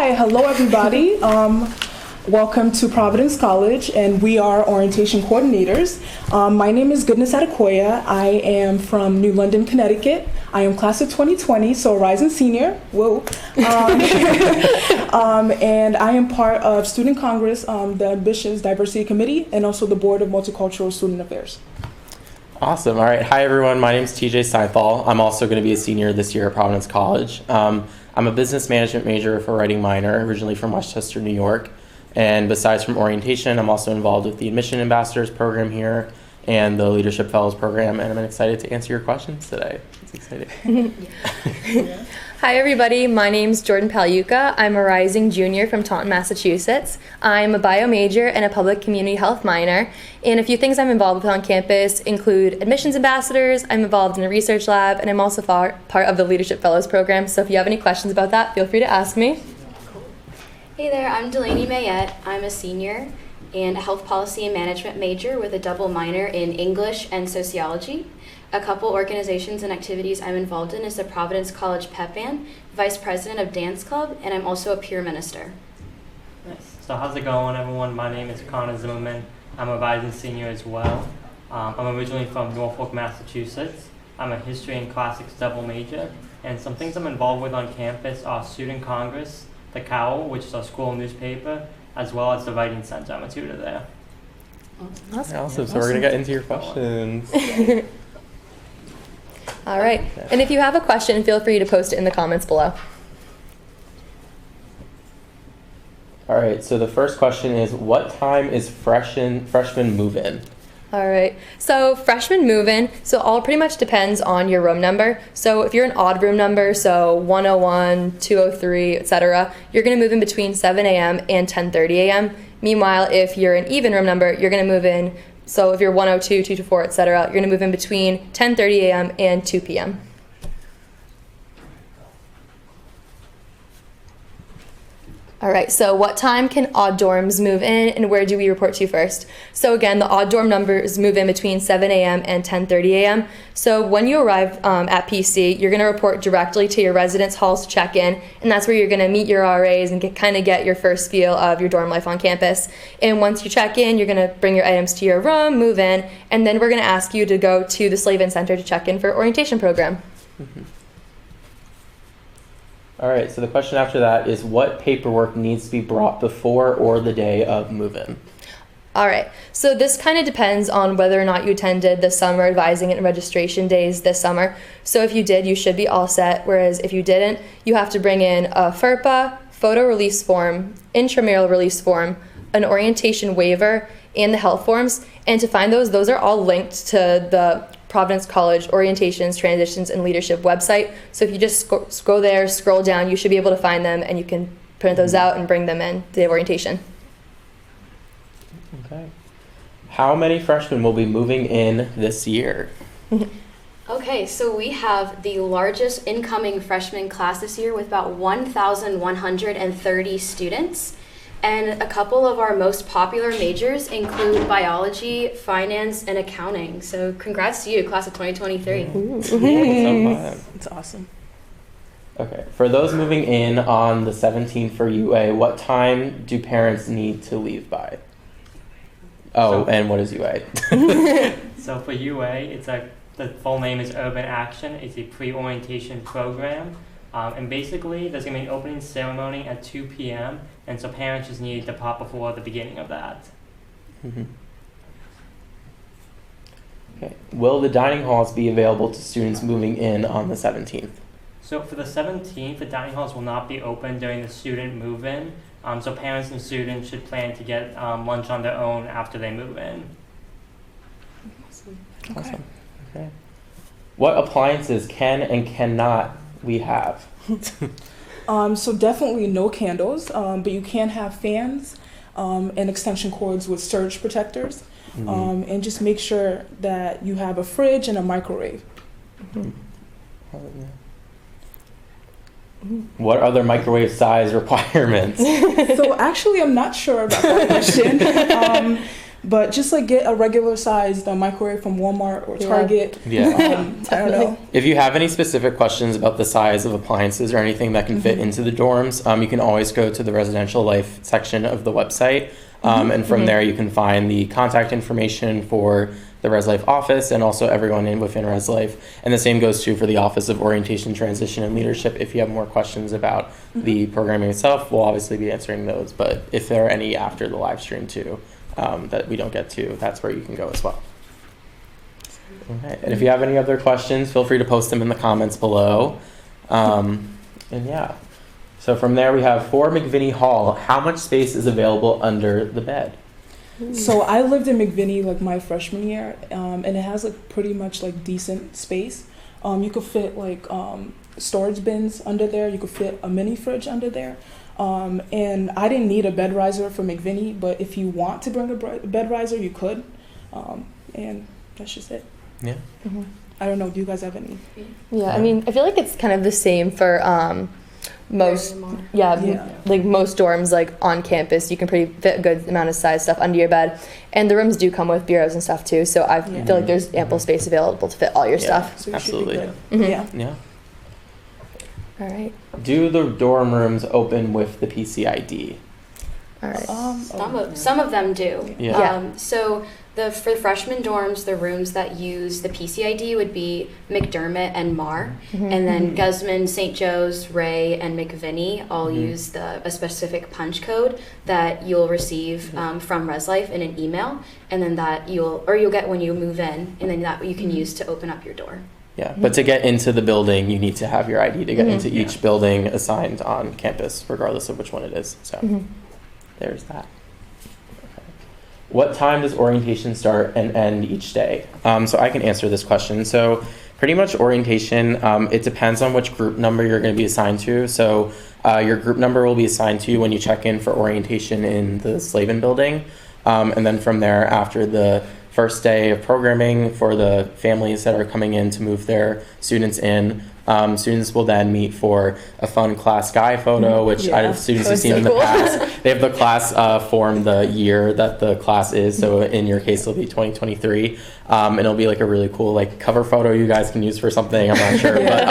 Hi, hello everybody. Welcome to Providence College, and we are orientation coordinators. My name is Goodness Adekoya. I am from New London, Connecticut. I am class of 2020, so a rising senior. Whoa. And I am part of Student Congress, the Admissions Diversity Committee, and also the Board of Multicultural Student Affairs. Awesome. All right. Hi, everyone. My name is TJ Steinthal. I'm also going to be a senior this year at Providence College. I'm a business management major for writing minor, originally from Westchester, New York. And besides from orientation, I'm also involved with the Admission Ambassadors program here and the Leadership Fellows program. And I'm excited to answer your questions today. It's exciting. Hi everybody, my name's Jordan Pagliuca. I'm a rising junior from Taunton, Massachusetts. I'm a bio major and a public community health minor. And a few things I'm involved with on campus include admissions ambassadors, I'm involved in a research lab, and I'm also part of the Leadership Fellows program. So if you have any questions about that, feel free to ask me. Hey there, I'm Delaney Mayette. I'm a senior and a health policy and management major with a double minor in English and sociology. A couple organizations and activities I'm involved in is the Providence College Pep Band, vice president of Dance Club, and I'm also a peer minister. Nice. So how's it going, everyone? My name is Connor Zimmerman. I'm a rising senior as well. I'm originally from Norfolk, Massachusetts. I'm a history and classics double major, and some things I'm involved with on campus are Student Congress, the Cowl, which is our school newspaper, as well as the Writing Center. I'm a tutor there. Awesome. So we're going to get into your questions. All right. And if you have a question, feel free to post it in the comments below. All right. So the first question is, what time is freshman move-in? All right. So freshman move-in, so all pretty much depends on your room number. So if you're an odd room number, so 101, 203, etc., you're going to move in between 7 a.m. and 10:30 a.m. Meanwhile, if you're an even room number, you're going to move in. So if you're 102, 224, etc., you're going to move in between 10:30 a.m. and 2 p.m. All right, so what time can odd dorms move in, and where do we report to first? So again, the odd dorm numbers move in between 7 a.m. and 10:30 a.m. So when you arrive at PC, you're going to report directly to your residence halls to check in, and that's where you're going to meet your RAs and get your first feel of your dorm life on campus. And once you check in, you're going to bring your items to your room, move in, and then we're going to ask you to go to the Slave-In Center to check in for orientation program. Mm-hmm. All right, so the question after that is, what paperwork needs to be brought before or the day of move-in? All right, so this kind of depends on whether or not you attended the summer advising and registration days this summer. So if you did, you should be all set, whereas if you didn't, you have to bring in a FERPA, photo release form, intramural release form, an orientation waiver, and the health forms. And to find those are all linked to the Providence College Orientations, Transitions, and Leadership website. So if you just go there, scroll down, you should be able to find them, and you can print those out and bring them in to the orientation. Okay. How many freshmen will be moving in this year? Okay, so we have the largest incoming freshman class this year with about 1,130 students. And a couple of our most popular majors include biology, finance, and accounting. So congrats to you, class of 2023. So fun. It's awesome. Okay, for those moving in on the 17th for UA, what time do parents need to leave by? Oh, and what is UA? So for UA, the full name is Urban Action. It's a pre-orientation program. And basically, there's going to be an opening ceremony at 2 p.m., and so parents just need to pop before the beginning of that. Mm-hmm. Okay. Will the dining halls be available to students moving in on the 17th? So for the 17th, the dining halls will not be open during the student move-in, so parents and students should plan to get lunch on their own after they move in. Awesome. Okay. What appliances can and cannot we have? So definitely no candles, but you can have fans and extension cords with surge protectors. Mm-hmm. And just make sure that you have a fridge and a microwave. Mm-hmm. What are the microwave size requirements? So actually, I'm not sure about that question. But just like get a regular sized microwave from Walmart or Target. Yeah. I don't know. If you have any specific questions about the size of appliances or anything that can fit into the dorms, you can always go to the residential life section of the website. And from there, you can find the contact information for the Res Life office and also everyone within Res Life. And the same goes too for the Office of Orientation, Transition, and Leadership. If you have more questions about the programming itself, we'll obviously be answering those. But if there are any after the live stream too that we don't get to, that's where you can go as well. Okay. And if you have any other questions, feel free to post them in the comments below. And yeah. So from there, we have for McVinney Hall, how much space is available under the bed? So I lived in McVinney like my freshman year, and it has like pretty much like decent space. You could fit like storage bins under there. You could fit a mini fridge under there. And I didn't need a bed riser for McVinney, but if you want to bring a bed riser, you could. And that's just it. Yeah. I don't know. Do you guys have any? Yeah, I mean, I feel like it's kind of the same for most, like most dorms, like on campus, you can pretty fit a good amount of size stuff under your bed, and the rooms do come with bureaus and stuff too. So I feel like there's ample space available to fit all your stuff. So you Absolutely. should be good. Yeah. All right. Do the dorm rooms open with the PCID? All right. Some of them do. Yeah. So for the freshman dorms, the rooms that use the PCID would be McDermott and Marr, and then Guzman, St. Joe's, Ray, and McVinney all use a specific punch code that you'll receive from Res Life in an email, and then that you'll get when you move in, and then that you can use to open up your door. Yeah, but to get into the building, you need to have your ID to get into each building assigned on campus, regardless of which one it is. So there's that. What time does orientation start and end each day? So I can answer this question. So pretty much orientation, it depends on which group number you're going to be assigned to. So your group number will be assigned to you when you check in for orientation in the Slavin building. And then from there, after the first day of programming for the families that are coming in to move their students in, students will then meet for a fun class guy photo, which I have students have seen in the past. They have the class form the year that the class is. So in your case, it'll be 2023. And it'll be like a really cool like cover photo you guys can use for something. I'm not sure. But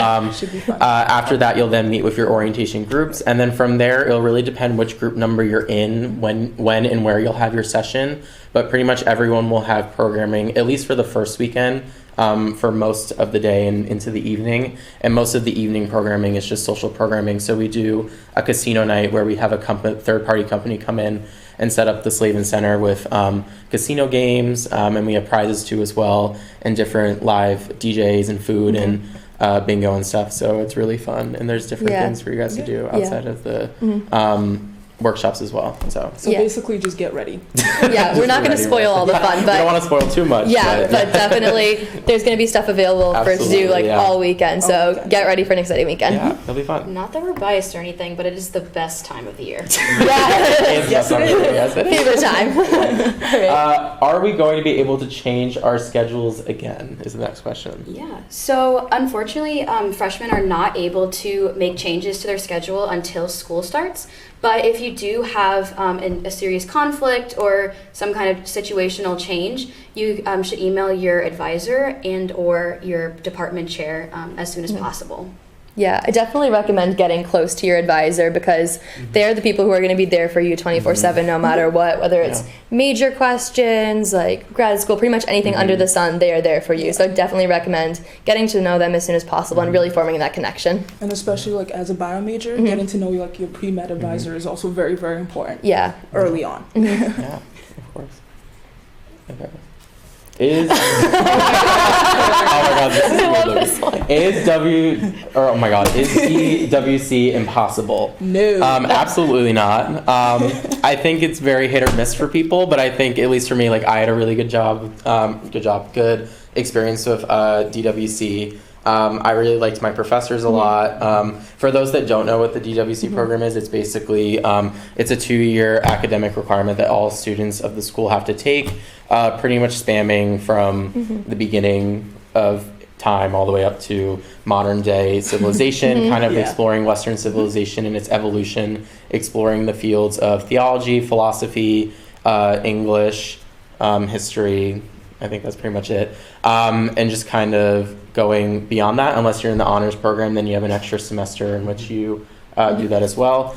after that, you'll then meet with your orientation groups. And then from there, it'll really depend which group number you're in, when and where you'll have your session. But pretty much everyone will have programming, at least for the first weekend, for most of the day and into the evening. And most of the evening programming is just social programming. So we do a casino night where we have a third-party company come in and set up the Slavin Center with casino games, and we have prizes too as well, and different live DJs and food and bingo and stuff. So it's really fun, and there's different things for you guys to do outside of the workshops as well. So basically just get ready. Yeah, we're not going to spoil all the fun, but we don't want to spoil too much. Yeah, but definitely there's going to be stuff available for us to do like all weekend. So get ready for an exciting weekend. Yeah, it'll be fun. Not that we're biased or anything, but it is the best time of the year. Yes, it is. Favorite time. Are we going to be able to change our schedules again? Is the next question. Yeah. So unfortunately, freshmen are not able to make changes to their schedule until school starts. But if you do have a serious conflict or some kind of situational change, you should email your advisor and or your department chair as soon as possible. Yeah, I definitely recommend getting close to your advisor because they're the people who are going to be there for you 24/7 no matter what, whether it's major questions, like grad school, pretty much anything under the sun, they are there for you. So I definitely recommend getting to know them as soon as possible and really forming that connection. And especially like as a bio major, getting to know like your pre-med advisor is also very, very important. Yeah. Early on. Yeah, of course. Okay. Oh my god, is DWC impossible? No. Absolutely not. I think it's very hit or miss for people, but I think at least for me, like I had a really good experience with DWC. I really liked my professors a lot. For those that don't know what the DWC program is, it's basically it's a 2-year academic requirement that all students of the school have to take, pretty much spanning from the beginning of time all the way up to modern day civilization, kind of exploring Western civilization and its evolution, exploring the fields of theology, philosophy, English, history. I think that's pretty much it. And just kind of going beyond that, unless you're in the honors program, then you have an extra semester in which you do that as well.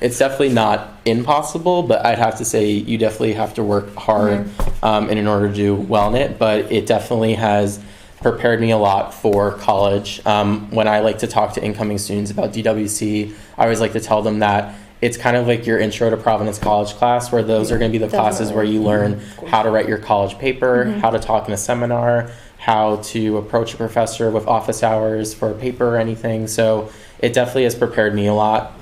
It's definitely not impossible, but I'd have to say you definitely have to work hard in order to do well in it. But it definitely has prepared me a lot for college. When I like to talk to incoming students about DWC, I always like to tell them that it's kind of like your intro to Providence College class, where those are going to be the classes where you learn how to write your college paper, how to talk in a seminar, how to approach a professor with office hours for a paper or anything. So it definitely has prepared me a lot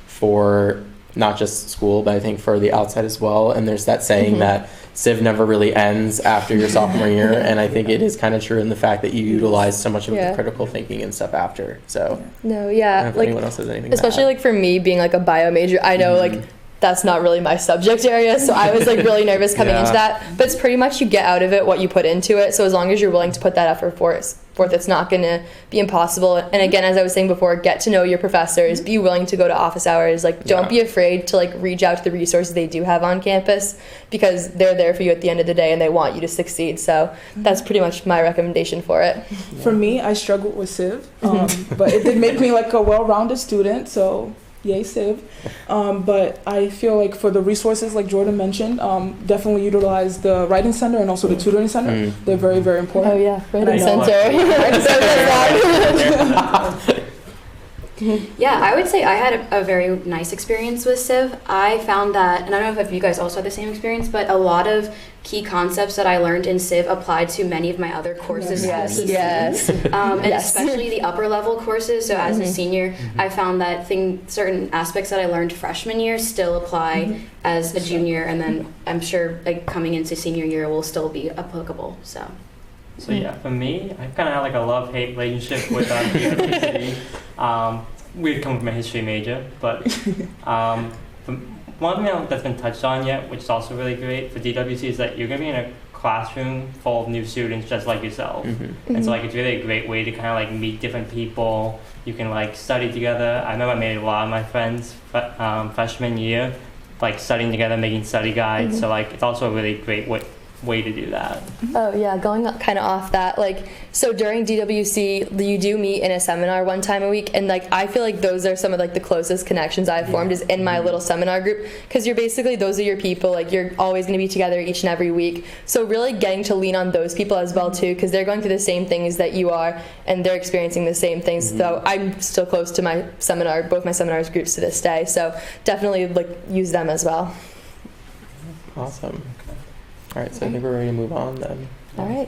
for not just school, but I think for the outside as well. And there's that saying that Civ never really ends after your sophomore year, and I think it is kind of true in the fact that you utilize so much of the critical thinking and stuff after. So I don't know if anyone else has anything especially to add. like for me being like a bio major, I know like that's not really my subject area, so I was like really nervous coming into that, but it's pretty much you get out of it what you put into it. So as long as you're willing to put that effort forth, it's not going to be impossible. And again, as I was saying before, get to know your professors, be willing to go to office hours, like don't be afraid to like reach out to the resources they do have on campus, because they're there for you at the end of the day and they want you to succeed. So that's pretty much my recommendation for it. For me, I struggled with Civ, but it did make me like a well-rounded student, so yay Civ. But I feel like for the resources like Jordan mentioned, definitely utilize the writing center and also the tutoring center. They're very, very important. Oh yeah, writing center. Yeah, I would say I had a very nice experience with Civ. I found that, and I don't know if you guys also had the same experience, but a lot of key concepts that I learned in Civ applied to many of my other courses. Yes. And especially the upper level courses. So as a senior, I found that certain aspects that I learned freshman year still apply as a junior, and then I'm sure like coming into senior year will still be applicable. So yeah, for me, I kind of had like a love-hate relationship with DWC. We come from a history major, but one thing that's been touched on yet, which is also really great for DWC, is that you're going to be in a classroom full of new students just like yourself. And so like it's really a great way to kind of like meet different people. You can like study together. I remember I made a lot of my friends freshman year, like studying together, making study guides. So like it's also a really great way to do that. Oh yeah, going kind of off that, like so during DWC you do meet in a seminar one time a week, and like I feel like those are some of like the closest connections I've formed is in my little seminar group, because you're basically, those are your people, like you're always going to be together each and every week. So really getting to lean on those people as well too, because they're going through the same things that you are and they're experiencing the same things. So I'm still close to my seminar, both my seminars groups to this day, so definitely like use them as well. Awesome. All right, so I think we're ready to move on then. All right.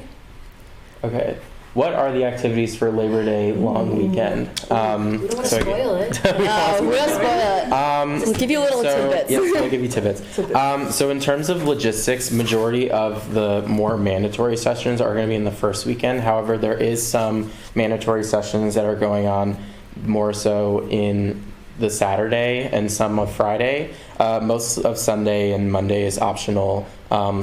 Okay. What are the activities for Labor Day long weekend? we don't want to spoil it. No, we'll spoil it. We'll give you little tidbits. Yes, I'll give you tidbits. So in terms of logistics, majority of the more mandatory sessions are going to be in the first weekend. However, there is some mandatory sessions that are going on more so in the Saturday and some of Friday. Most of Sunday and Monday is optional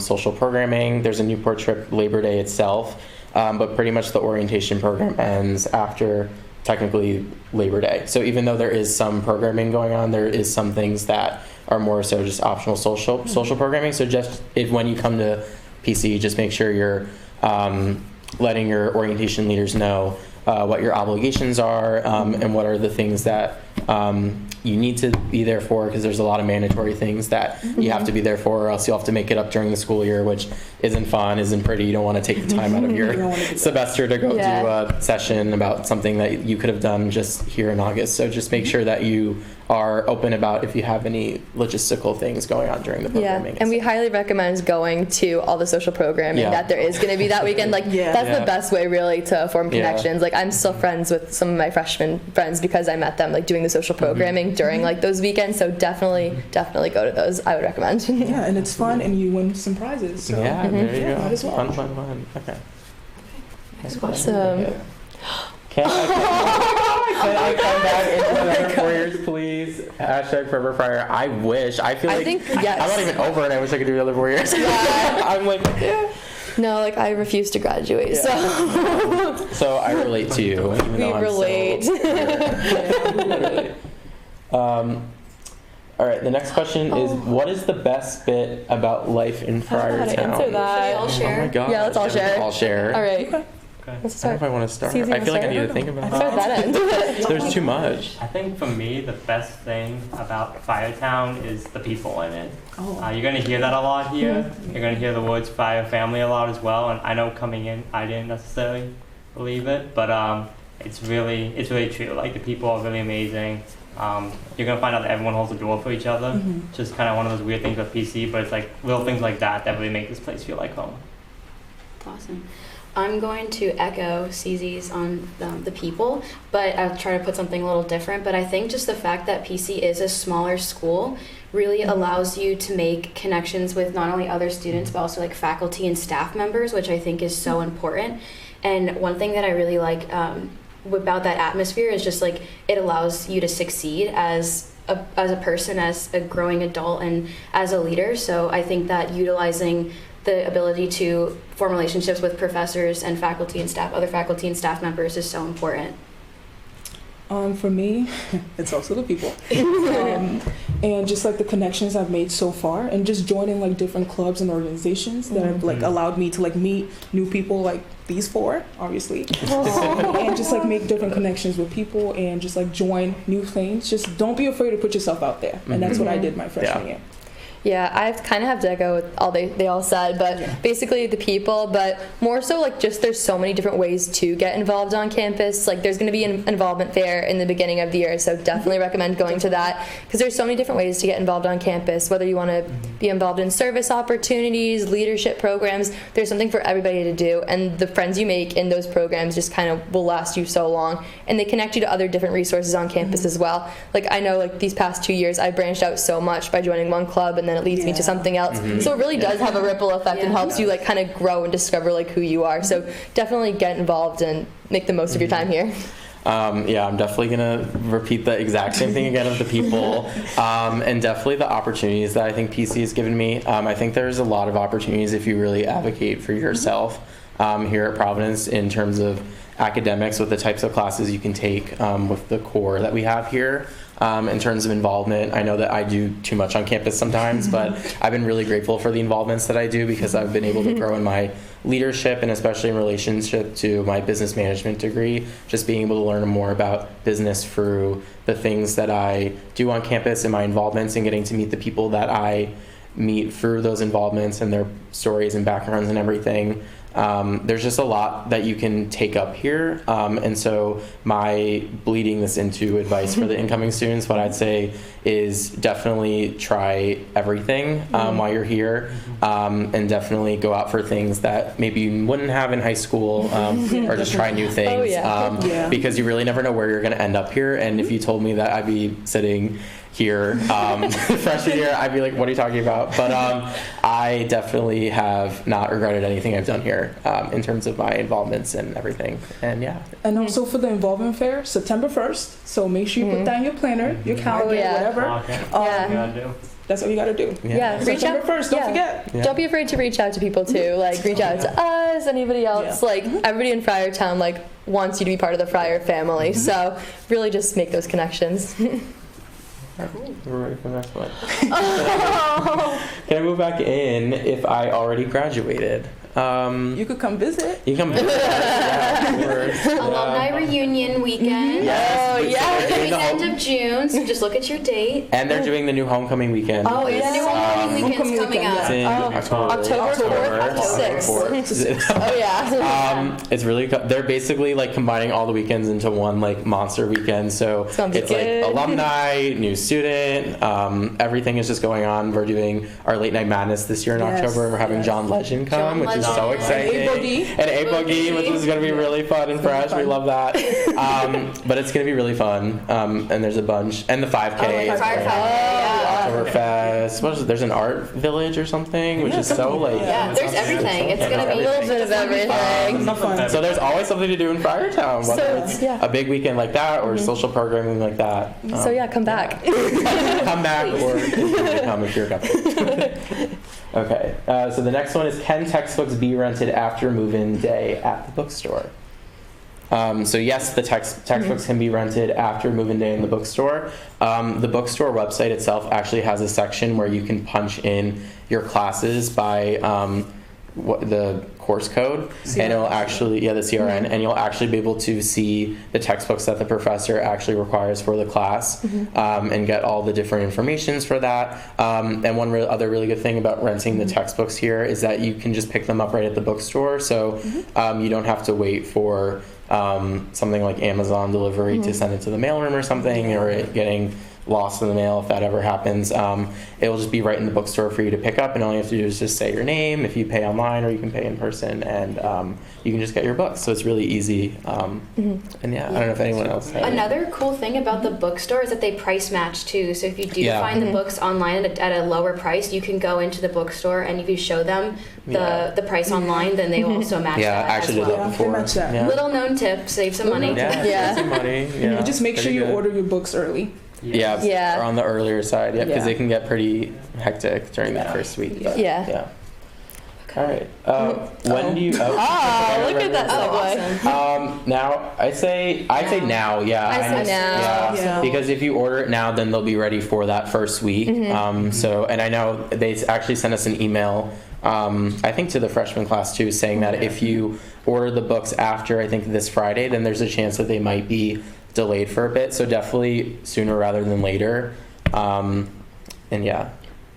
social programming. There's a Newport trip Labor Day itself, but pretty much the orientation program ends after technically Labor Day. So even though there is some programming going on, there is some things that are more so just optional social programming. So just when you come to PC, just make sure you're letting your orientation leaders know what your obligations are and what are the things that you need to be there for, because there's a lot of mandatory things that you have to be there for, or else you'll have to make it up during the school year, which isn't fun, isn't pretty. You don't want to take the time out of your semester to go do a session about something that you could have done just here in August. So just make sure that you are open about if you have any logistical things going on during the programming. And we highly recommend going to all the social programming that there is going to be that weekend. Like that's the best way really to form connections. Like I'm still friends with some of my freshman friends because I met them like doing the social programming during like those weekends. So definitely go to those. I would recommend. Yeah, and it's fun and you win some prizes. So. Yeah, there you go. Might as well. Fun. Okay. Awesome. Can I come back into another 4 years, please? Hashtag Forever Friar. I wish. I feel like I'm not even over it. I wish I could do another 4 years. Yeah. I'm like, No, like I refuse to graduate. So I relate to you. Even We though I'm relate. So, All right, the next question is, what is the best bit about life in I don't know how to Friartown? answer Should we that. all Oh share? my god. Yeah, let's all share. All share. All right. Okay. Let's I don't know start. if I want to start. Susie, I feel like I wanna need to think about Let's start it. that end. There's too much. I think for me, the best thing about Firetown is the people in it. Oh. You're going to hear that a lot here. You're going to hear the words fire family a lot as well. And I know coming in, I didn't necessarily believe it, but it's really true. Like, the people are really amazing. You're going to find out that everyone holds a door for each other. Just kind of one of those weird things with PC, but it's like little things like that that really make this place feel like home. Awesome. I'm going to echo CZ's on the people, but I'll try to put something a little different. But I think just the fact that PC is a smaller school really allows you to make connections with not only other students, but also like faculty and staff members, which I think is so important. And one thing that I really like about that atmosphere is just like it allows you to succeed as a person, as a growing adult, and as a leader. So I think that utilizing the ability to form relationships with professors and faculty and staff, other faculty and staff members, is so important. For me, it's also the people. And just like the connections I've made so far, and just joining like different clubs and organizations that have like allowed me to like meet new people, like these four, obviously. And just like make different connections with people and just like join new things. Just don't be afraid to put yourself out there. And that's what I did my freshman year. Yeah, I kind of have to echo with all they all said, but basically the people, but more so like just there's so many different ways to get involved on campus. Like there's going to be an involvement fair in the beginning of the year, so definitely recommend going to that because there's so many different ways to get involved on campus, whether you want to be involved in service opportunities, leadership programs. There's something for everybody to do, and the friends you make in those programs just kind of will last you so long, and they connect you to other different resources on campus as well. Like I know like these past 2 years I branched out so much by joining one club, and then it leads me to something else. So it really does have a ripple effect and helps you like kind of grow and discover like who you are. So definitely get involved and make the most of your time here. Yeah, I'm definitely going to repeat the exact same thing again of the people, and definitely the opportunities that I think PC has given me. I think there's a lot of opportunities if you really advocate for yourself here at Providence in terms of academics, with the types of classes you can take with the core that we have here. In terms of involvement, I know that I do too much on campus sometimes, but I've been really grateful for the involvements that I do because I've been able to grow in my leadership and especially in relationship to my business management degree, just being able to learn more about business through the things that I do on campus and my involvements, and getting to meet the people that I meet through those involvements and their stories and backgrounds and everything. There's just a lot that you can take up here, and so my bleeding this into advice for the incoming students, what I'd say is definitely try everything while you're here, and definitely go out for things that maybe you wouldn't have in high school, or just try new things, because you really never know where you're going to end up here. And if you told me that I'd be sitting here freshman year, I'd be like, what are you talking about? But I definitely have not regretted anything I've done here in terms of my involvements and everything. And yeah. And also for the involvement fair, September 1st. So make sure you put that in your planner, your calendar, whatever. Okay. That's all you got to do. Yeah, reach out. September 1st, don't forget. Don't be afraid to reach out to people too. Like reach out to us, anybody else. Like everybody in Friartown like wants you to be part of the Friar family. So really just make those connections. We're ready for the next one. Can I move back in if I already graduated? You could come visit. You come visit. Yeah, of course. Alumni reunion weekend. Yes. End of June, so just look at your date. And they're doing the new homecoming weekend. Oh, yeah, the new homecoming weekend's coming up. It's in October 4th to 6th. Oh yeah. It's really they're basically like combining all the weekends into one like monster weekend. So it's like alumni, new student, everything is just going on. We're doing our late night madness this year in October, and we're having John Legend come, which is so exciting. And A Boogie, which is going to be really fun and fresh. We love that. But it's going to be really fun. And there's a bunch, and the 5K. Oktoberfest. There's an art village or something, which is so like. Yeah, there's everything. It's going to be a little bit of everything. So there's always something to do in Friartown, whether it's a big weekend like that or social programming like that. So yeah, come back. Come back, or come if you're coming. Okay, so the next one is, can textbooks be rented after move-in day at the bookstore? So yes, the textbooks can be rented after move-in day in the bookstore. The bookstore website itself actually has a section where you can punch in your classes by the course code, and it'll actually, the CRN, and you'll actually be able to see the textbooks that the professor actually requires for the class, and get all the different informations for that. And one other really good thing about renting the textbooks here is that you can just pick them up right at the bookstore, so you don't have to wait for something like Amazon delivery to send it to the mailroom or something, or it getting lost in the mail if that ever happens. It'll just be right in the bookstore for you to pick up, and all you have to do is just say your name if you pay online, or you can pay in person, and you can just get your books. So it's really easy. And yeah, I don't know if anyone else has Another cool thing about the bookstore is that they price match too. So if you do find the books online at a lower price, you can go into the bookstore, and if you show them the price online, then they will also match that actually as did well. that before. They match that. Yeah. Little known tip, save some money. Save some money. Yeah. Just make sure Pretty you good. order your books early. Yeah, or on the earlier side, because Yeah. they can get pretty hectic during that first week. But, Yeah. All right. When do you? Oh, look at that Oh, segue. awesome. Now I say now. Yeah. I say now. Yeah. Because if you order it now, then they'll be ready for that first week. So, and I know they actually sent us an email. I think to the freshman class too, saying that if you order the books after I think this Friday, then there's a chance that they might be delayed for a bit. So definitely sooner rather than later. And yeah.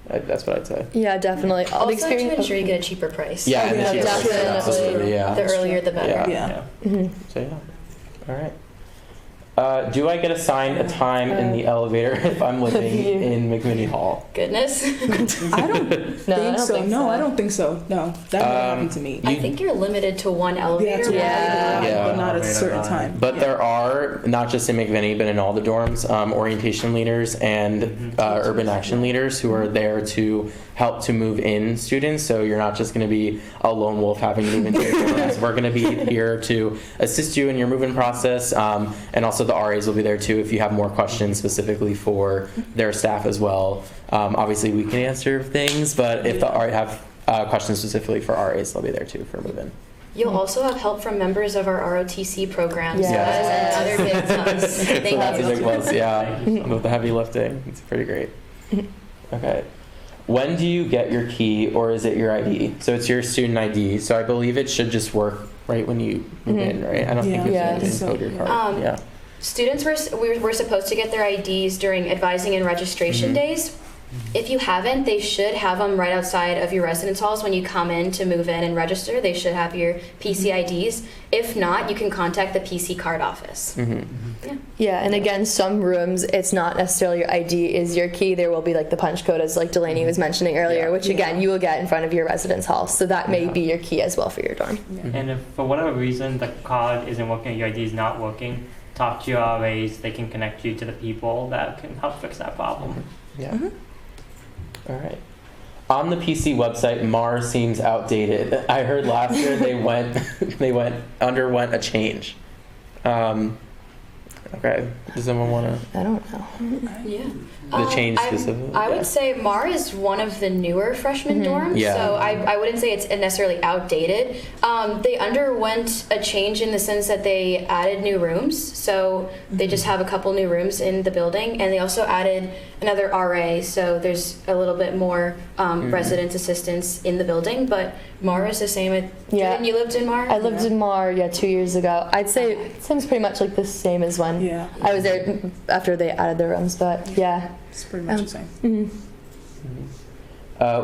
That's what I'd say. Yeah, definitely. All the Also to experience. ensure you get a cheaper price. Yeah, and Yeah, the cheaper price, definitely. absolutely, yeah. The earlier the better. Yeah. So yeah. All right. Do I get assigned a time in the elevator if I'm living in McMinney Hall? Goodness. I don't think so. No, I don't think so. No, that never happened to me. I think you're limited to one elevator. But not at a certain time. But there are, not just in McVinney, but in all the dorms, orientation leaders and urban action leaders who are there to help to move in students. So you're not just going to be a lone wolf having to move into your dorms. We're going to be here to assist you in your move-in process. And also the RAs will be there too if you have more questions specifically for their staff as well. Obviously, we can answer things, but if the RA have questions specifically for RAs, they'll be there too for move-in. You'll also have help from members of our ROTC programs. Yes. That is another big plus. So that's a Thank big you. plus, yeah. With the heavy lifting, it's pretty great. Okay. When do you get your key, or is it your ID? So it's your student ID. So I believe it should just work right when you move in, right? I don't think you have to encode your card. Students were supposed to get their IDs during advising and registration days. If you haven't, they should have them right outside of your residence halls when you come in to move in and register. They should have your PC IDs. If not, you can contact the PC card office. Yeah, and again, some rooms, it's not necessarily your ID is your key. There will be like the punch code, as like Delaney was mentioning earlier, which again, you will get in front of your residence hall. So that may be your key as well for your dorm. And if for whatever reason the card isn't working, your ID is not working, talk to your RAs. They can connect you to the people that can help fix that problem. Yeah. All right. On the PC website, Mars seems outdated. I heard last year underwent a change. Okay. Does someone want to? I don't know. Yeah. The change specifically? I would say MAR is one of the newer freshman dorms, Yeah. so I wouldn't say it's necessarily outdated. They underwent a change in the sense that they added new rooms, so they just have a couple new rooms in the building, and they also added another RA, so there's a little bit more resident assistance in the building, but MAR is the same. Yeah. You lived in MAR? I lived in Mar, 2 years ago. I'd say it seems pretty much like the same as when I was there after they added the rooms, but yeah. It's pretty much the same.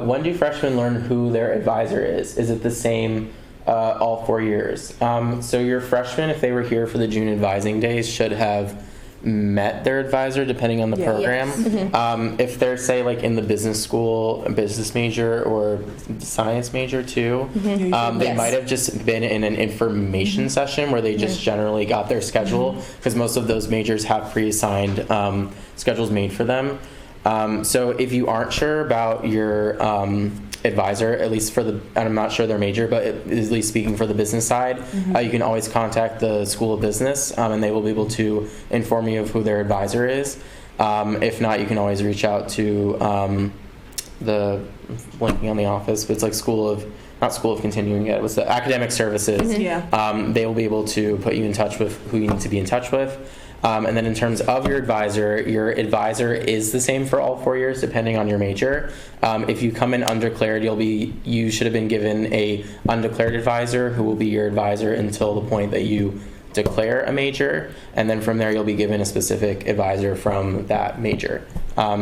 When do freshmen learn who their advisor is? Is it the same all 4 years? So your freshmen, if they were here for the June advising days, should have met their advisor depending on the program. If they're, say, like in the business school, a business major or science major too, they might have just been in an information session where they just generally got their schedule, because most of those majors have pre-assigned schedules made for them. So if you aren't sure about your advisor, at least for and I'm not sure their major, but at least speaking for the business side, you can always contact the School of Business, and they will be able to inform you of who their advisor is. If not, you can always reach out to the blanking on the office, but it's like School of not School of Continuing Ed, it was the Academic Services. Yeah. They will be able to put you in touch with who you need to be in touch with. And then in terms of your advisor is the same for all 4 years, depending on your major. If you come in undeclared, you should have been given a undeclared advisor who will be your advisor until the point that you declare a major, and then from there you'll be given a specific advisor from that major.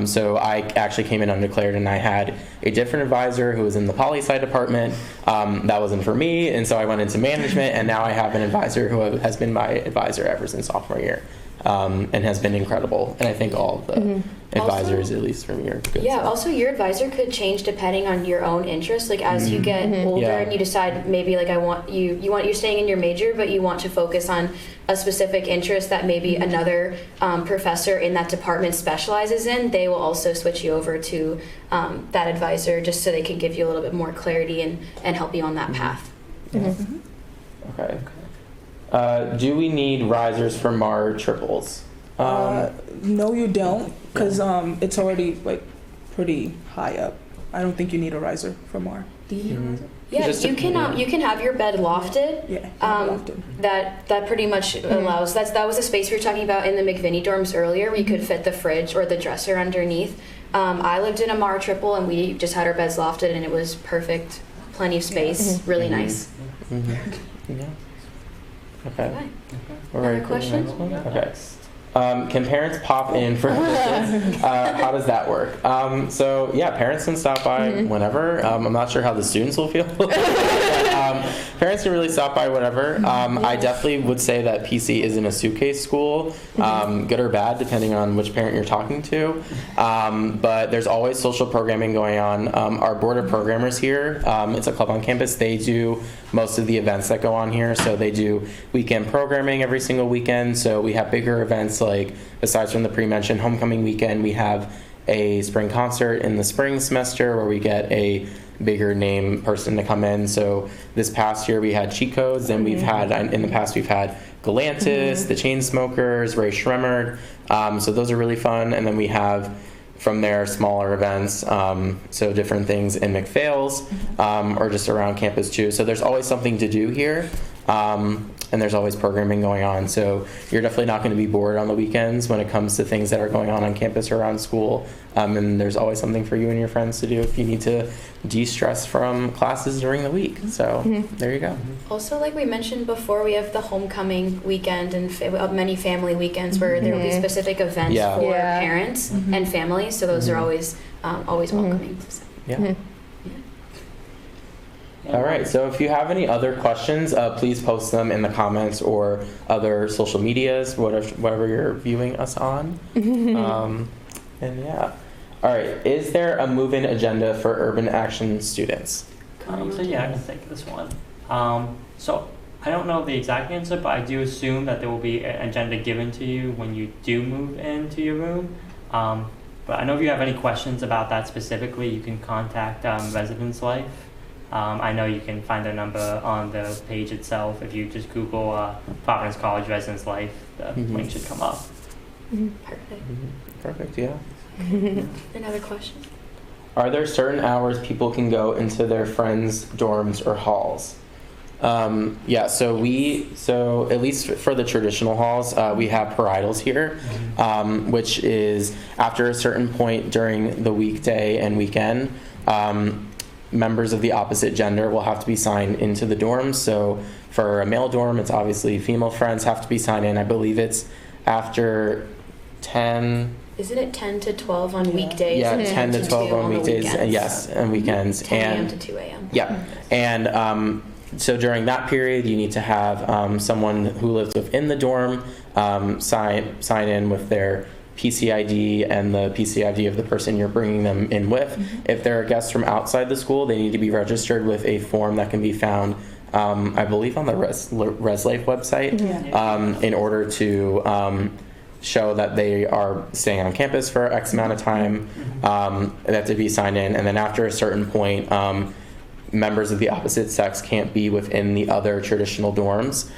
So I actually came in undeclared, and I had a different advisor who was in the poli-sci department. That wasn't for me, and so I went into management, and now I have an advisor who has been my advisor ever since sophomore year, and has been incredible. And I think all of the advisors, at least for me, are good. Yeah, so. also your advisor could change depending on your own interests. Like as you get older and you decide maybe like you're staying in your major, but you want to focus on a specific interest that maybe another professor in that department specializes in, they will also switch you over to that advisor just so they can give you a little bit more clarity and help you on that path. Okay. Do we need risers for MAR triples? No, you don't, because it's already like pretty high up. I don't think you need a riser for more. Do you need a riser? Yeah, you can have your bed lofted. Yeah, lofted. That pretty much allows. That was the space we were talking about in the McVinney dorms earlier. We could fit the fridge or the dresser underneath. I lived in a MAR triple, and we just had our beds lofted, and it was perfect. Plenty of space. Really nice. Yeah. Okay. Another question? Okay. Can parents pop in for visits? How does that work? So yeah, parents can stop by whenever. I'm not sure how the students will feel. Parents can really stop by whenever. I definitely would say that PC isn't a suitcase school, good or bad, depending on which parent you're talking to. But there's always social programming going on. Our board of programmers here, it's a club on campus. They do most of the events that go on here. So they do weekend programming every single weekend. So we have bigger events like, aside from the pre-mentioned homecoming weekend, we have a spring concert in the spring semester where we get a bigger name person to come in. So this past year we had Cheat Codes, and we've had, in the past we've had Galantis, the Chainsmokers, Ray Shremmerd. So those are really fun. And then we have from there smaller events, so different things in McPhail's or just around campus too. So there's always something to do here. And there's always programming going on. So you're definitely not going to be bored on the weekends when it comes to things that are going on campus or around school. And there's always something for you and your friends to do if you need to de-stress from classes during the week. So there you go. Also, like we mentioned before, we have the homecoming weekend and many family weekends where there will be specific events for parents and families. So those are always welcoming. Yeah. All right, so if you have any other questions, please post them in the comments or other social medias, whatever you're viewing us on. And yeah. All right, is there a move-in agenda for Urban Action students? So yeah, I can take this one. So I don't know the exact answer, but I do assume that there will be an agenda given to you when you do move into your room. But I know if you have any questions about that specifically, you can contact Residence Life. I know you can find their number on the page itself. If you just Google Providence College Residence Life, the link should come up. Perfect. Perfect, yeah. Another question? Are there certain hours people can go into their friends' dorms or halls? Yeah, so at least for the traditional halls, we have parietals here, which is after a certain point during the weekday and weekend, members of the opposite gender will have to be signed into the dorms. So for a male dorm, it's obviously female friends have to be signed in. I believe it's after 10. Isn't it 10 to 12 on weekdays? Yeah, and 10 to 12 on weekdays. Yes, and weekends. 10 a.m. to 2 a.m. Yeah, and so during that period, you need to have someone who lives within the dorm sign in with their PCID and the PCID of the person you're bringing them in with. If there are guests from outside the school, they need to be registered with a form that can be found, I believe, on the ResLife website in order to show that they are staying on campus for X amount of time. They have to be signed in, and then after a certain point, members of the opposite sex can't be within the other traditional dorms.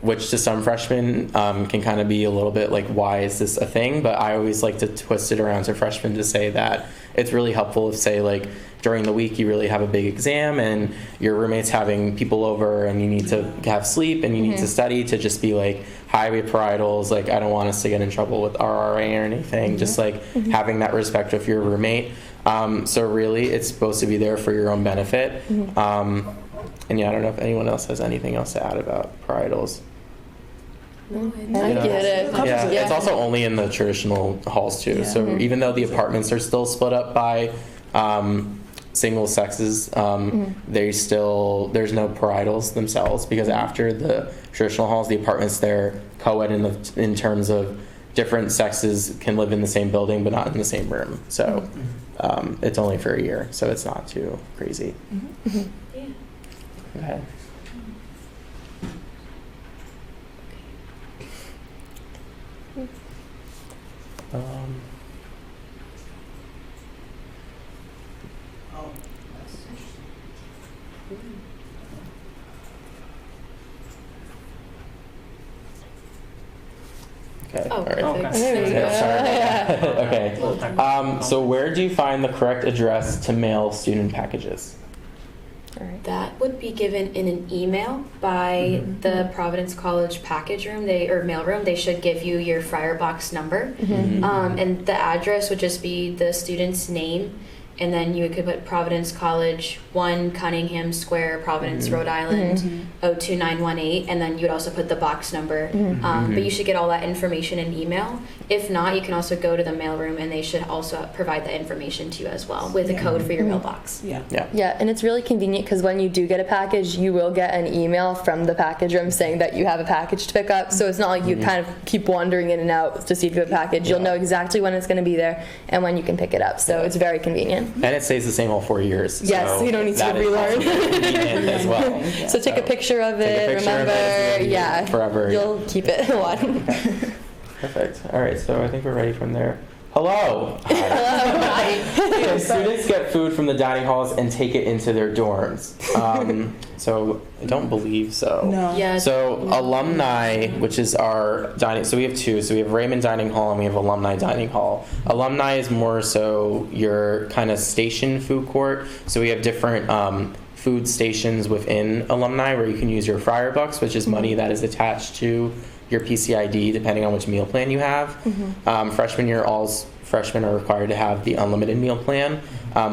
Which to some freshmen can kind of be a little bit like, why is this a thing? But I always like to twist it around to freshmen to say that it's really helpful if, say, like during the week you really have a big exam and your roommate's having people over and you need to have sleep and you need to study, to just be like, hi, we have parietals, like I don't want us to get in trouble with RRA or anything, just like having that respect of your roommate. So really it's supposed to be there for your own benefit. And yeah, I don't know if anyone else has anything else to add about parietals. I get it. Yeah, it's also only in the traditional halls too. So even though the apartments are still split up by single sexes, there's no parietals themselves, because after the traditional halls, the apartments, they're co-ed in terms of different sexes can live in the same building but not in the same room. So it's only for a year, so it's not too crazy. Okay. Okay. Oh, all right. perfect. There we go. Okay. So where do you find the correct address to mail student packages? All right. That would be given in an email by the Providence College package room, or mail room. They should give you your fryer box number, and the address would just be the student's name, and then you could put Providence College, 1 Cunningham Square, Providence, Rhode Island, 02918, and then you would also put the box number. But you should get all that information in email. If not, you can also go to the mailroom, and they should also provide that information to you as well with a code for your mailbox. Yeah, and it's really convenient because when you do get a package, you will get an email from the package room saying that you have a package to pick up. So it's not like you kind of keep wandering in and out to see if you have a package. You'll know exactly when it's going to be there and when you can pick it up. So it's very convenient. And it stays the same all 4 years. Yes, so you don't need to relearn. As well. So take a picture of it, remember, forever. You'll keep it on. Perfect. All right, so I think we're ready from there. Hello. Hi. Students get food from the dining halls and take it into their dorms. So I don't believe so. No. Yeah. So alumni, which is our dining, so we have two. So we have Raymond Dining Hall and we have Alumni Dining Hall. Alumni is more so your kind of station food court. So we have different food stations within Alumni where you can use your fryer bucks, which is money that is attached to your PCID depending on which meal plan you have. Freshman year, all freshmen are required to have the unlimited meal plan,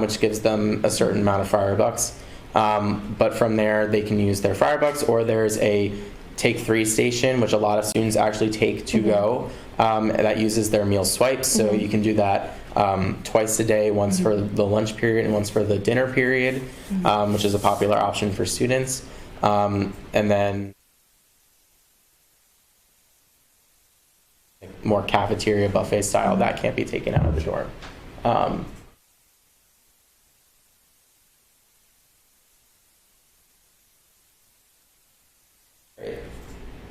which gives them a certain amount of fryer bucks. But from there, they can use their fryer bucks, or there's a Take 3 station, which a lot of students actually take to go, that uses their meal swipes. So you can do that twice a day, once for the lunch period and once for the dinner period, which is a popular option for students. And then more cafeteria buffet style, that can't be taken out of the dorm.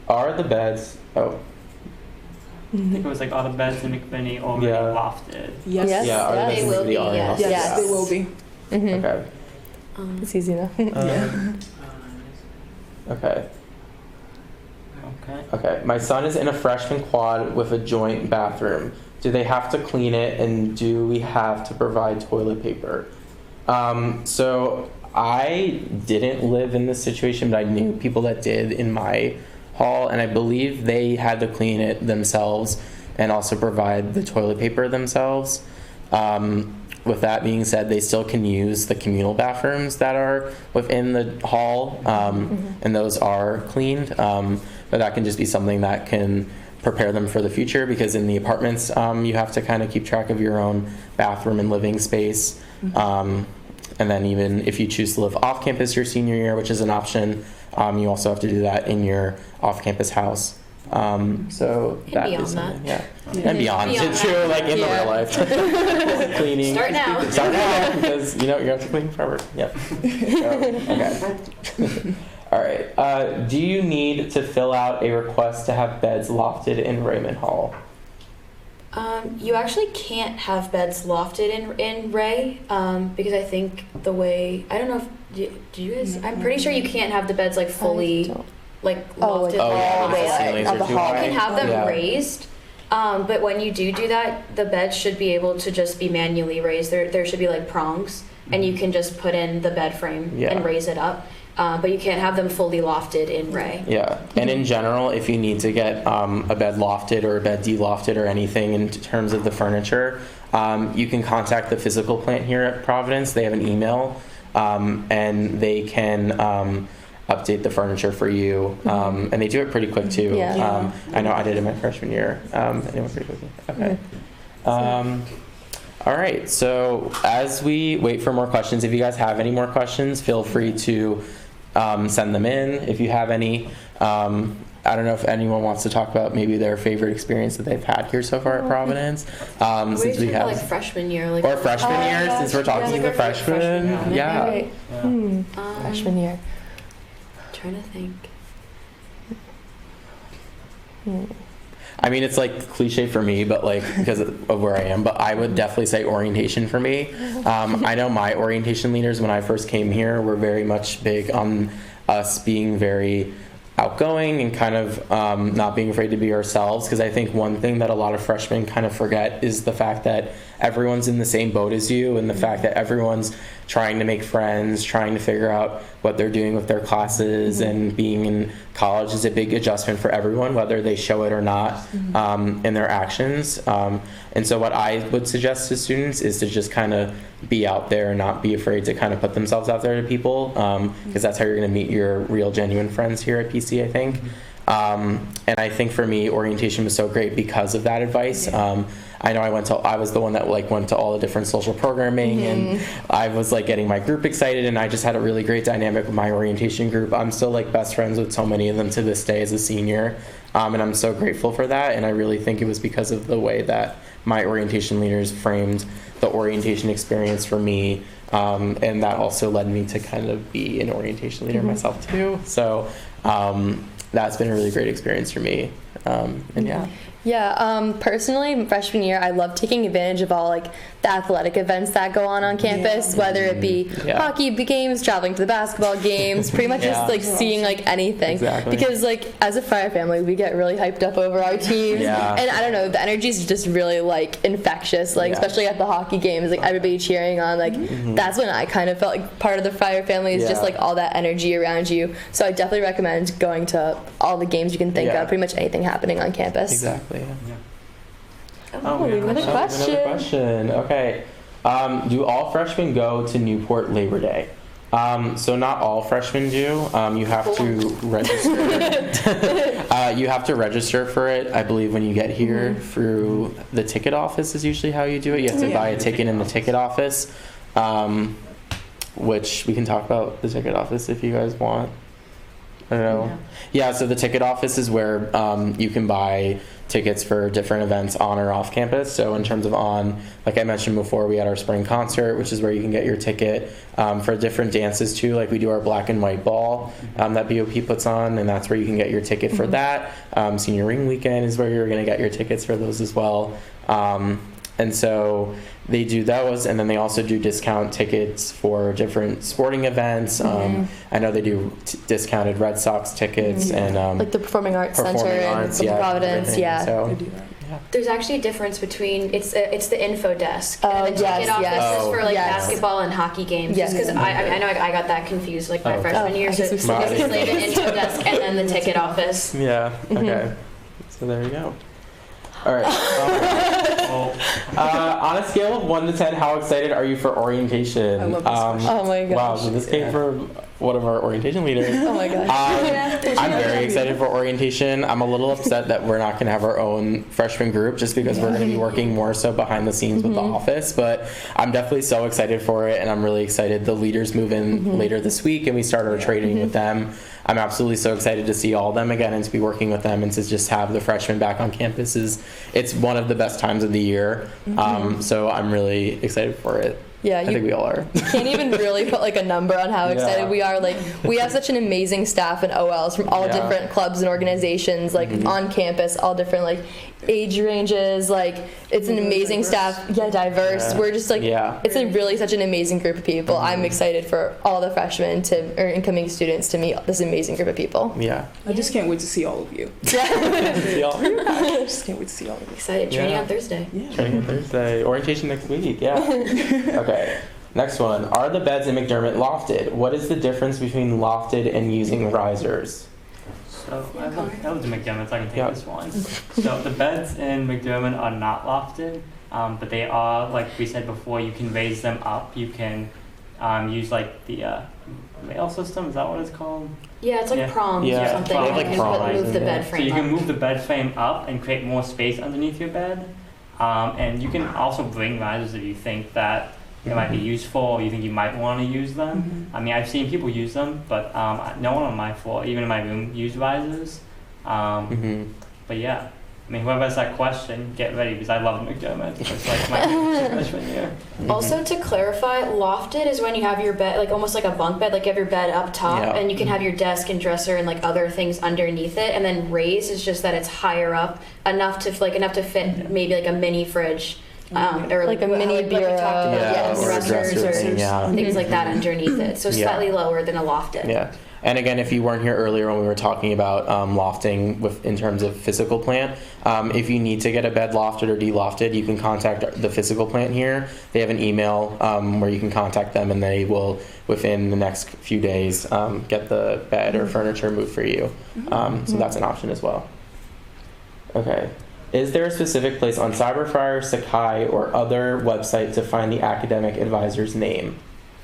Are the beds, I think it was like all the beds in McBinney already lofted. Yes. Yes. yeah, are the Yes. beds They will be, already yes. lofted? Yes, they will be. Okay. It's easy enough. Okay. Okay. Okay. My son is in a freshman quad with a joint bathroom. Do they have to clean it, and do we have to provide toilet paper? So I didn't live in this situation, but I knew people that did in my hall, and I believe they had to clean it themselves and also provide the toilet paper themselves. With that being said, they still can use the communal bathrooms that are within the hall, and those are cleaned. But that can just be something that can prepare them for the future, because in the apartments, you have to kind of keep track of your own bathroom and living space. And then even if you choose to live off campus your senior year, which is an option, you also have to do that in your off-campus house. So And that beyond is something, that. and beyond too, like in the real life. Cleaning. Start now. Start now, because you have to clean forever. Yep. Okay. All right. Do you need to fill out a request to have beds lofted in Raymond Hall? You actually can't have beds lofted in Ray, because I think the way, I don't know if, do you guys, I'm pretty sure you can't have the beds like fully, like lofted like all the way the up. ceilings At are the too hall. high. You can have them Yeah. raised, But when you do that, the bed should be able to just be manually raised. There should be like prongs, and you can just put in the bed frame and raise it up. But you can't have them fully lofted in Ray. Yeah, and in general, if you need to get a bed lofted or a bed de-lofted or anything in terms of the furniture, you can contact the physical plant here at Providence. They have an email, and they can update the furniture for you, and they do it pretty quick too. Yeah. I know I did it my freshman year, and it went pretty quickly. Okay. All right, so as we wait for more questions, if you guys have any more questions, feel free to send them in if you have any. I don't know if anyone wants to talk about maybe their favorite experience that they've had here so far at Providence. Since we have like freshman year, like or freshman year, since we're talking to the freshmen. Yeah. Right. Freshman year. Trying to think. I mean, it's like cliche for me, but like because of where I am, but I would definitely say orientation for me. I know my orientation leaders when I first came here were very much big on us being very outgoing and kind of not being afraid to be ourselves, because I think one thing that a lot of freshmen kind of forget is the fact that everyone's in the same boat as you, and the fact that everyone's trying to make friends, trying to figure out what they're doing with their classes, and being in college is a big adjustment for everyone, whether they show it or not in their actions. And so what I would suggest to students is to just kind of be out there and not be afraid to kind of put themselves out there to people, because that's how you're going to meet your real, genuine friends here at PC, I think. And I think for me, orientation was so great because of that advice. I know I was the one that like went to all the different social programming, and I was like getting my group excited, and I just had a really great dynamic with my orientation group. I'm still like best friends with so many of them to this day as a senior, and I'm so grateful for that. And I really think it was because of the way that my orientation leaders framed the orientation experience for me, and that also led me to kind of be an orientation leader myself too. So that's been a really great experience for me. And yeah. Yeah, personally, freshman year, I love taking advantage of all like the athletic events that go on campus, whether it be hockey games, traveling to the basketball games, pretty much just like seeing like anything. Exactly. Because like as a Friar family, we get really hyped up over our teams, and I don't know, the energy is just really like infectious. Like especially at the hockey games, like everybody cheering on. Like that's when I kind of felt like part of the Friar family is just like all that energy around you. So I definitely recommend going to all the games you can think of, pretty much anything happening on campus. Exactly. Another question. Okay. Do all freshmen go to Newport Labor Day? So not all freshmen do. You have to register. You have to register for it, I believe, when you get here through the ticket office is usually how you do it. You have to buy a ticket in the ticket office, which we can talk about the ticket office if you guys want. I don't know. Yeah, so the ticket office is where you can buy tickets for different events on or off campus. So in terms of on, like I mentioned before, we had our spring concert, which is where you can get your ticket for different dances too. Like we do our black and white ball that BOP puts on, and that's where you can get your ticket for that. Senior ring weekend is where you're going to get your tickets for those as well. And so they do those, and then they also do discount tickets for different sporting events. I know they do discounted Red Sox tickets and like the Performing Arts Center in Providence. So, there's actually a difference between it's the info desk and the ticket office is for like basketball and hockey games. Just because I know I got that confused like my freshman year. So it's basically the info desk and then the ticket office. Yeah. Okay. So there you go. All right. On a scale of 1 to 10, how excited are you for orientation? I love this question. Oh my gosh. Wow, so this came from one of our orientation leaders. Oh my gosh. I'm very excited for orientation. I'm a little upset that we're not going to have our own freshman group just because we're going to be working more so behind the scenes with the office. But I'm definitely so excited for it, and I'm really excited. The leaders move in later this week, and we start our training with them. I'm absolutely so excited to see all of them again and to be working with them and to just have the freshmen back on campus. It's one of the best times of the year. So I'm really excited for it. Yeah, I think we all are. can't even really put like a number on how excited Yeah. we are. Like, we have such an amazing staff in OLs from all Yeah. different clubs and organizations, like on campus, all different like age ranges. Like, it's an amazing staff. Yeah, diverse. Yeah. We're just like, Yeah. it's a really such an amazing group of people. I'm excited for all the freshmen or incoming students to meet this amazing group of people. Yeah. I just can't wait to see all of you. See y'all. I just can't wait to see all of you. Excited. Training Yeah. on Thursday. Yeah. Training on Thursday. Orientation next week. Yeah. Okay. Next one. Are the beds in McDermott lofted? What is the difference between lofted and using risers? So I lived in McDermott, so I can take Yeah. this one. So the beds in McDermott are not lofted, but they are, like we said before, you can raise them up. You can use like the rail system. Is that what it's called? Yeah, it's like Yeah. prongs Yeah, or something. they have, and like, you can prongs move the and- bed yeah. So frame you can up. move the bed frame up and create more space underneath your bed. And you can also bring risers if you think that they might be useful or you think you might want to use them. I mean, I've seen people use them, but no one on my floor, even in my room, used risers. But yeah, I mean, whoever has that question, get ready because I love McDermott. It's like my freshman year. Also, to clarify, lofted is when you have your bed, like almost like a bunk bed, like you have your bed up top, Yeah. and you can have your desk and dresser and like other things underneath it. And then raised is just that it's higher up, enough to fit maybe like a mini fridge, or Like a mini like we bureau. talked about, Yeah, yeah, or a dressers dresser or thing, yeah. things like that underneath it. So Yeah. slightly lower than a lofted. Yeah. And again, if you weren't here earlier when we were talking about lofting in terms of physical plant, if you need to get a bed lofted or de-lofted, you can contact the physical plant here. They have an email where you can contact them, and they will, within the next few days, get the bed or furniture moved for you. So that's an option as well. Okay. Is there a specific place on Cyberfire, Sakai, or other website to find the academic advisor's name?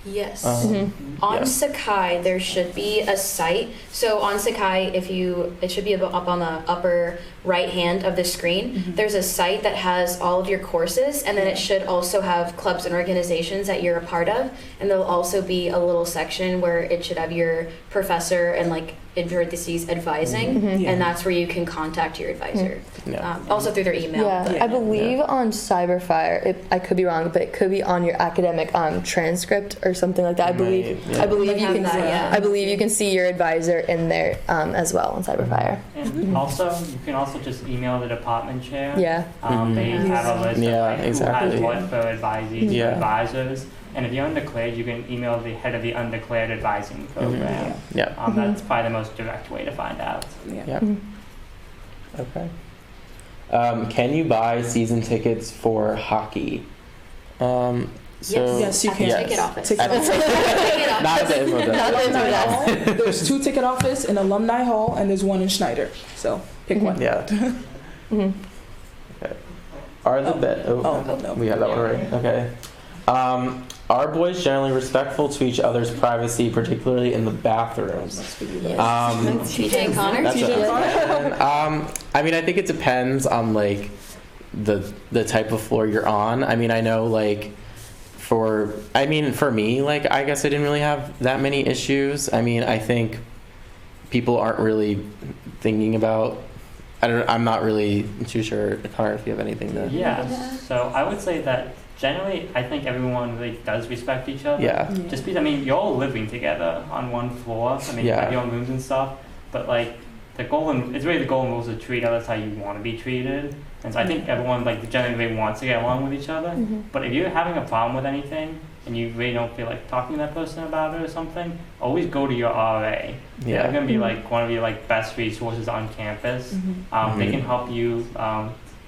Yes. Um, On yeah. Sakai, there should be a site. So on Sakai, it should be up on the upper right hand of the screen. There's a site that has all of your courses, and then it should also have clubs and organizations that you're a part of. And there'll also be a little section where it should have your professor and like in parentheses advising, Yeah. and that's where you can contact your advisor. Yeah. Also through their email. Yeah, but- I believe on Cyberfire, I could be wrong, but it could be on your academic transcript or something like that. I believe. Right, yeah. I believe Might you have can. that, yeah. I believe you can see your advisor in there as well on Cyberfire. And also, you can also just email the department chair. Yeah. They have a list Yeah, of like, exactly. who has what for advisees Yeah. or advisors. And if you're undeclared, you can email the head of the undeclared advising program. Yeah. That's probably the most direct way to find out. Yeah. Okay. Can you buy season tickets for hockey? Yes, you at can. the ticket office. Ticket office. Ticket office. Not at the info desk. Not the info Alumni desk. Hall. There's 2 ticket office in Alumni Hall, and there's 1 in Schneider. So pick one. Yeah. Okay. Are the bed? Oh, no. We have that one right. Okay. Are boys generally respectful to each other's privacy, particularly in the bathrooms? TJ and Connor. That's TJ a- I mean, I think it depends on like the type of floor you're on. I mean, I know like for me, like I guess I didn't really have that many issues. I mean, I think people aren't really thinking about. I'm not really too sure, Connor, if you have anything to. Yeah. So I would say that generally, I think everyone really does respect each other. Yeah. Just because, I mean, you're all living together on one floor. I mean, you Yeah. have your own rooms and stuff. But, like, it's really the golden rules to treat others how you want to be treated. And so I think everyone, like, generally really wants to get along with each other. But if you're having a problem with anything and you really don't feel like talking to that person about it or something, always go to your RA. Yeah. They're going to be, like, one of your, like, best resources on campus. They can help you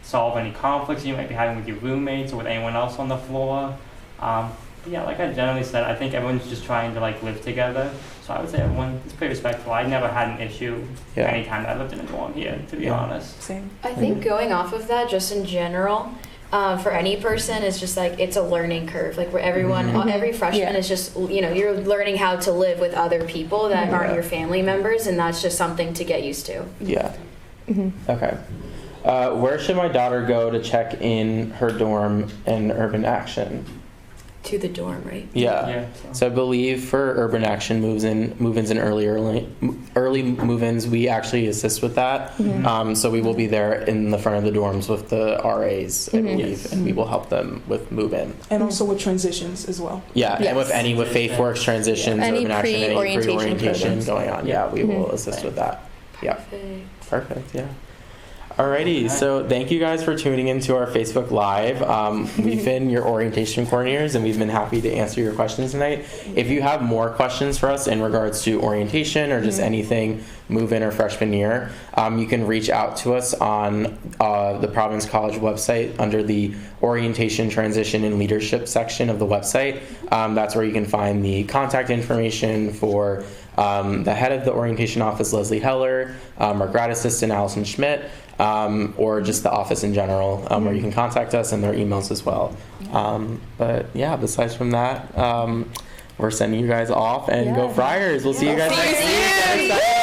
solve any conflicts you might be having with your roommates or with anyone else on the floor. But yeah, like I generally said, I think everyone's just trying to like live together. So I would say everyone is pretty respectful. I never had an issue anytime that I lived in a dorm here, to be honest. Same. I think going off of that, just in general, for any person, it's just like it's a learning curve. Like where everyone, every freshman is just, you're learning how to live with other people that aren't your family members, and that's just something to get used to. Yeah. Okay. Where should my daughter go to check in her dorm in Urban Action? to the dorm, right? Yeah. Yeah. So I believe for Urban Action move-ins and early move-ins, we actually assist with that. So we will be there in the front of the dorms with the RAs, I believe, and we will help them with move-in. And also with transitions as well. Yeah, and with FaithWorks transitions, Any Urban Action, any pre-orientation pre-orientation programs. going on. Yeah, we will assist with that. Yeah. Perfect. Yeah. Alrighty, so thank you guys for tuning into our Facebook Live. We've been your orientation coordinators, and we've been happy to answer your questions tonight. If you have more questions for us in regards to orientation or just anything move-in or freshman year, you can reach out to us on the Providence College website under the Orientation, Transition, and Leadership section of the website. That's where you can find the contact information for the head of the orientation office, Leslie Heller, our grad assistant, Allison Schmidt, or just the office in general, where you can contact us, and their emails as well. But yeah, besides from that, we're sending you guys off, and go Friars. We'll see you guys next week.